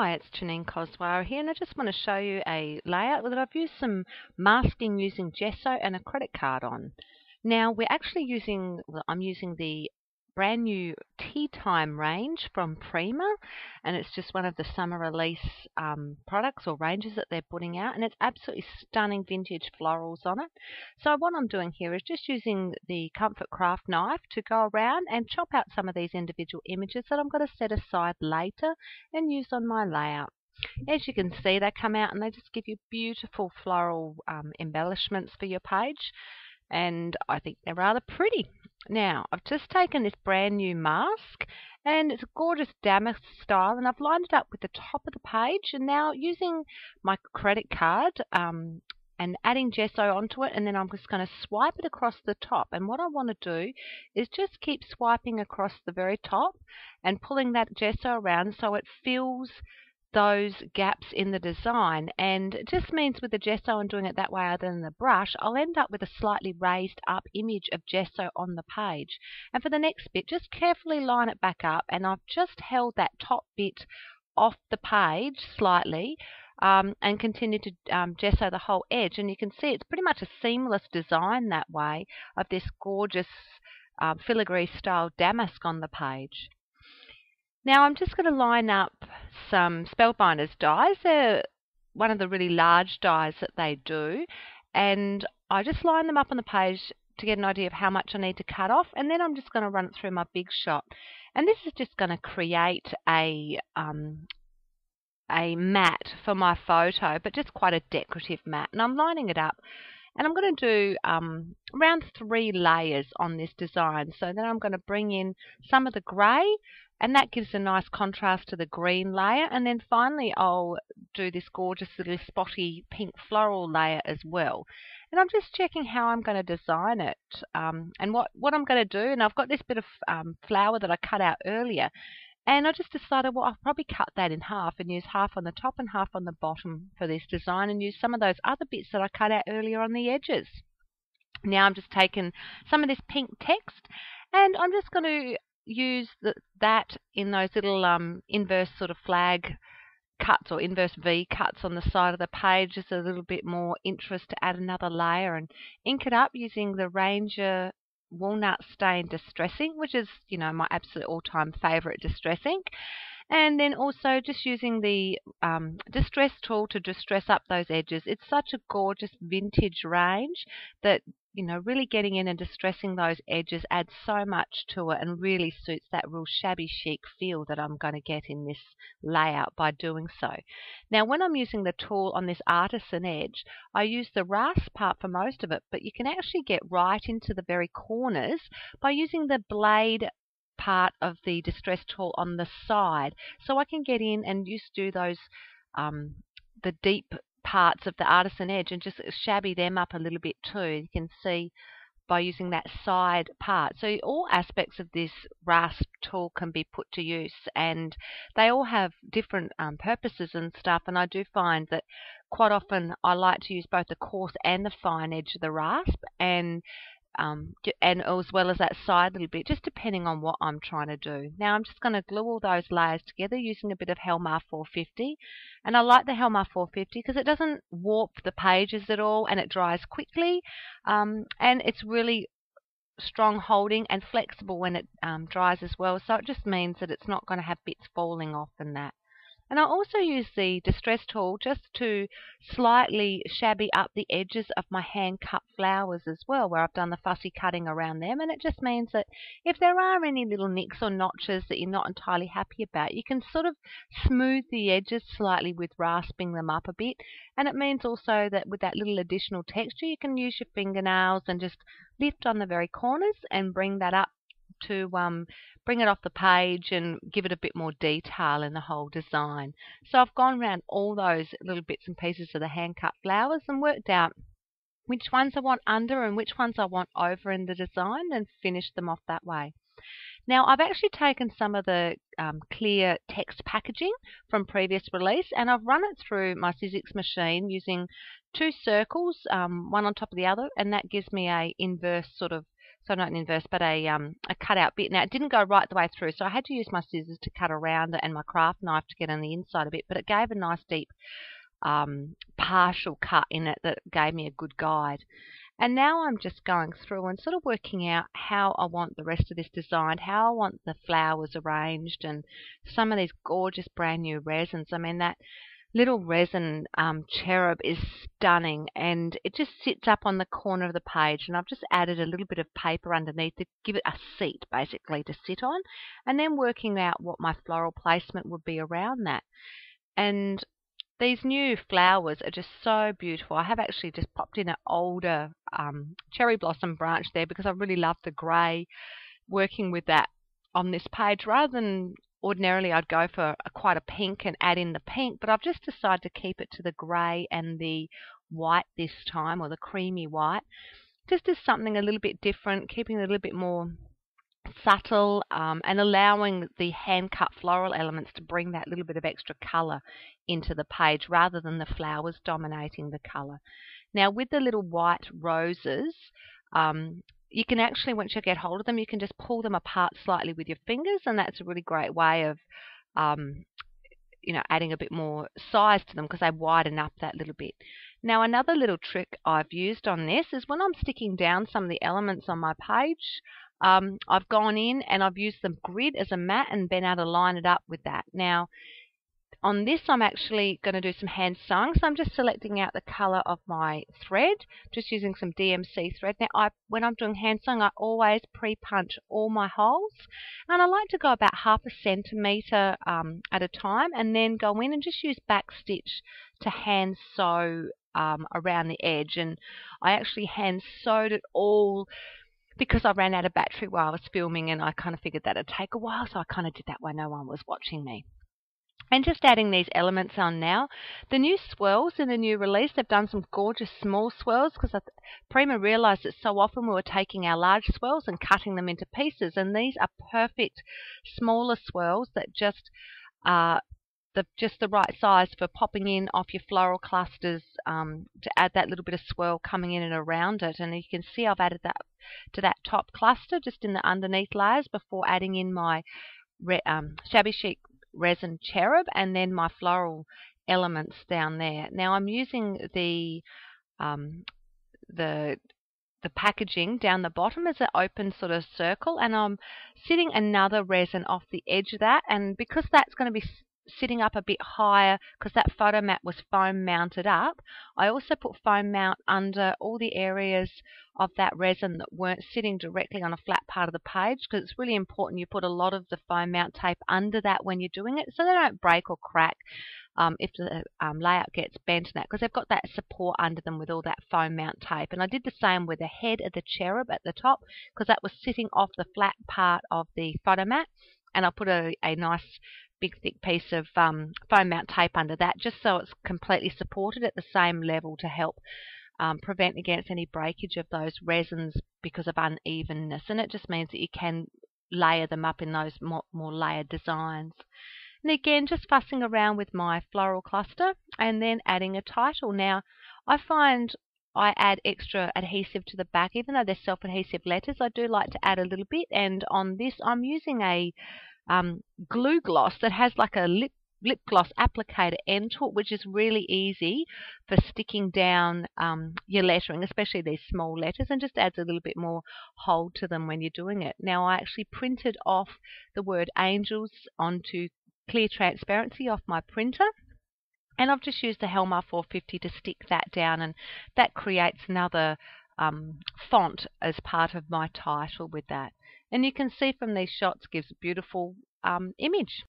Hi, it's Janine Coswara here, and I just want to show you a layout that I've used some masking using gesso and a credit card on. Now I'm using the brand new Thyme range from Prima, and it's just one of the summer release products or ranges that they're putting out, and it's absolutely stunning vintage florals on it. So what I'm doing here is just using the Comfort Craft knife to go around and chop out some of these individual images that I'm going to set aside later and use on my layout. As you can see, they come out and they just give you beautiful floral embellishments for your page, and I think they're rather pretty. Now, I've just taken this brand new mask, and it's a gorgeous damask style, and I've lined it up with the top of the page, and now using my credit card and adding gesso onto it, and then I'm just going to swipe it across the top. And what I want to do is just keep swiping across the very top and pulling that gesso around so it fills those gaps in the design. And it just means with the gesso and doing it that way other than the brush, I'll end up with a slightly raised up image of gesso on the page. And for the next bit, just carefully line it back up, and I've just held that top bit off the page slightly and continue to gesso the whole edge, and you can see it's pretty much a seamless design that way of this gorgeous filigree style damask on the page. Now I'm just going to line up some Spellbinders dies. They're one of the really large dies that they do, and I just line them up on the page to get an idea of how much I need to cut off, and then I'm just going to run it through my big shot. And this is just going to create a mat for my photo, but just quite a decorative mat. And I'm lining it up, and I'm going to do around 3 layers on this design. So then I'm going to bring in some of the grey, and that gives a nice contrast to the green layer. And then finally I'll do this gorgeous little spotty pink floral layer as well. And I'm just checking how I'm going to design it and what I'm going to do. And I've got this bit of flower that I cut out earlier, and I just decided, well, I'll probably cut that in half and use half on the top and half on the bottom for this design, and use some of those other bits that I cut out earlier on the edges. Now I'm just taking some of this pink text, and I'm just going to use that in those little inverse sort of flag cuts or inverse V cuts on the side of the page, just a little bit more interest to add another layer, and ink it up using the Ranger Walnut Stain Distress Ink, which is, you know, my absolute all-time favourite distress ink. And then also just using the distress tool to distress up those edges. It's such a gorgeous vintage range that, you know, really getting in and distressing those edges adds so much to it and really suits that real shabby chic feel that I'm going to get in this layout by doing so. Now when I'm using the tool on this artisan edge, I use the rasp part for most of it, but you can actually get right into the very corners by using the blade part of the distress tool on the side. So I can get in and just do those the deep parts of the artisan edge and just shabby them up a little bit too. You can see by using that side part. So all aspects of this rasp tool can be put to use, and they all have different purposes and stuff, and I do find that quite often I like to use both the coarse and the fine edge of the rasp, and as well as that side little bit, just depending on what I'm trying to do. Now I'm just going to glue all those layers together using a bit of Helmar 450, and I like the Helmar 450 because it doesn't warp the pages at all, and it dries quickly, and it's really strong holding and flexible when it dries as well, so it just means that it's not going to have bits falling off and that. And I also use the distress tool just to slightly shabby up the edges of my hand cut flowers as well, where I've done the fussy cutting around them. And it just means that if there are any little nicks or notches that you're not entirely happy about, you can sort of smooth the edges slightly with rasping them up a bit. And it means also that with that little additional texture, you can use your fingernails and just lift on the very corners and bring that up to bring it off the page and give it a bit more detail in the whole design. So I've gone around all those little bits and pieces of the hand cut flowers and worked out which ones I want under and which ones I want over in the design, and finished them off that way. Now I've actually taken some of the clear text packaging from previous release, and I've run it through my Sizzix machine using 2 circles, one on top of the other, and that gives me a inverse sort of, so not an inverse, but a cutout bit. Now, it didn't go right the way through, so I had to use my scissors to cut around it and my craft knife to get on the inside a bit, but it gave a nice deep partial cut in it that gave me a good guide. And now I'm just going through and sort of working out how I want the rest of this designed, how I want the flowers arranged, and some of these gorgeous brand new resins. I mean, that little resin cherub is stunning, and it just sits up on the corner of the page, and I've just added a little bit of paper underneath to give it a seat basically to sit on, and then working out what my floral placement would be around that. And these new flowers are just so beautiful. I have actually just popped in an older cherry blossom branch there because I really love the grey, working with that on this page. Rather than ordinarily I'd go for quite a pink and add in the pink, but I've just decided to keep it to the grey and the white this time, or the creamy white, just as something a little bit different, keeping it a little bit more subtle, and allowing the hand-cut floral elements to bring that little bit of extra colour into the page rather than the flowers dominating the colour. Now, with the little white roses, you can actually, once you get hold of them, you can just pull them apart slightly with your fingers, and that's a really great way of adding a bit more size to them because they widen up that little bit. Now, another little trick I've used on this is when I'm sticking down some of the elements on my page, I've gone in and I've used the grid as a mat and been able to line it up with that. Now, on this, I'm actually going to do some hand sewing, so I'm just selecting out the colour of my thread, just using some DMC thread. Now, when I'm doing hand sewing, I always pre-punch all my holes, and I like to go about 1/2 centimetre at a time, and then go in and just use back stitch to hand sew around the edge. And I actually hand sewed it all because I ran out of battery while I was filming, and I kind of figured that would take a while, so I kind of did that when no one was watching me. And just adding these elements on now. The new swirls in the new release, they've done some gorgeous small swirls because Prima realised that so often we were taking our large swirls and cutting them into pieces, and these are perfect smaller swirls that just are just the right size for popping in off your floral clusters, to add that little bit of swirl coming in and around it. And you can see I've added that to that top cluster just in the underneath layers before adding in my shabby chic resin cherub and then my floral elements down there. Now I'm using the packaging down the bottom as an open sort of circle, and I'm sitting another resin off the edge of that, and because that's going to be sitting up a bit higher because that photo mat was foam mounted up, I also put foam mount under all the areas of that resin that weren't sitting directly on a flat part of the page, because it's really important you put a lot of the foam mount tape under that when you're doing it so they don't break or crack if the layout gets bent and that, because they've got that support under them with all that foam mount tape. And I did the same with the head of the cherub at the top because that was sitting off the flat part of the photo mat, and I put a nice big thick piece of foam mount tape under that just so it's completely supported at the same level to help prevent against any breakage of those resins because of unevenness. And it just means that you can layer them up in those more layered designs. And again, just fussing around with my floral cluster and then adding a title. Now, I find I add extra adhesive to the back, even though they're self-adhesive letters. I do like to add a little bit, and on this I'm using a glue gloss that has like a lip gloss applicator end to it, which is really easy for sticking down your lettering, especially these small letters, and just adds a little bit more hold to them when you're doing it. Now, I actually printed off the word angels onto clear transparency off my printer, and I've just used the Helmar 450 to stick that down, and that creates another font as part of my title with that. And you can see from these shots gives a beautiful image.